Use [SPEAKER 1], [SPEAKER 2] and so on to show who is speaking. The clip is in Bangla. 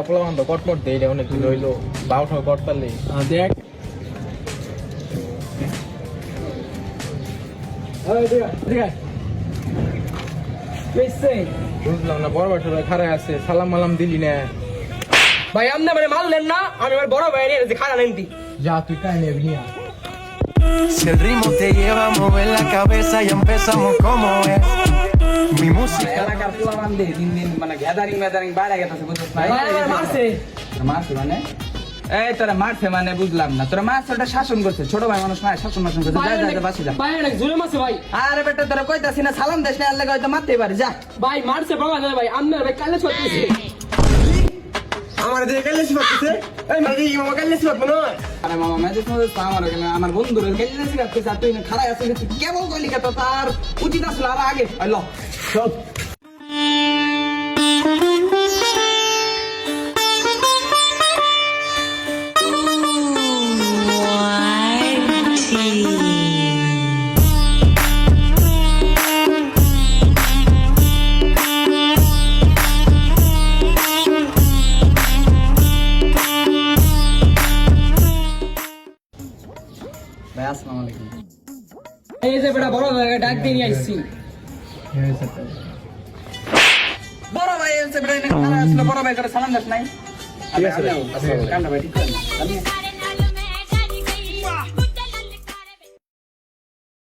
[SPEAKER 1] পোলা বান্ধব কটমট দেই রে অনেক দিন হইলো বাউঠাও করতালি
[SPEAKER 2] দেখ
[SPEAKER 1] বুঝলাম না বড় ভাই খারাপ আছে সালাম মালাম দিলি না
[SPEAKER 2] ভাই আপনি মানে মারলেন না আমি আমার বড় ভাই নিয়ে খানা নেন দি
[SPEAKER 1] যা তুই কাই নেবি নিয়া
[SPEAKER 3] Si el ritmo te lleva a mover la cabeza y empezamos como es. Mi música.
[SPEAKER 4] এলাকার পোলা বান্ধে দিন দিন মানে গ্যাদারিং বাইরে গেছে বুঝছিস না
[SPEAKER 2] মারছে
[SPEAKER 4] মারছে মানে এই তোরা মারছে মানে বুঝলাম না তোরা মারছে ওটা শাসন করছে ছোট ভাই মানুষ না শাসন করছে যা বাসি যা
[SPEAKER 2] ভাই অনেক জোরে মারছে ভাই
[SPEAKER 4] আরে বেটা তোরা কইতাছিস না সালাম দেশ না আল্লাহ হয়তো মারতেই পারে যা
[SPEAKER 2] ভাই মারছে বাবা না ভাই আপনার ভাই কালে ছড়তেছে
[SPEAKER 1] আমার দিকে কাইলেছি পাচ্ছে এই মাগি মামা কাইলেছি পাবো না
[SPEAKER 4] আরে মামা মেজে সময় আমার গেল আমার বন্ধুর গেলে সিগারেট আর তুই খারাপ আছিস তুই কেবল কইলি কত তার উচিত আসলো আর আগে আইলো
[SPEAKER 1] চল
[SPEAKER 4] ভাই আসসালামু আলাইকুম
[SPEAKER 2] এই যে বেটা বড় ভাই ডাক দিয়ে নিয়ে আইছি
[SPEAKER 4] বড় ভাই এসে বেটা খারাপ আসলো বড় ভাই করে সালাম দাস নাই
[SPEAKER 1] ঠিক আছে
[SPEAKER 4] কান্না ভাই ঠিক আছে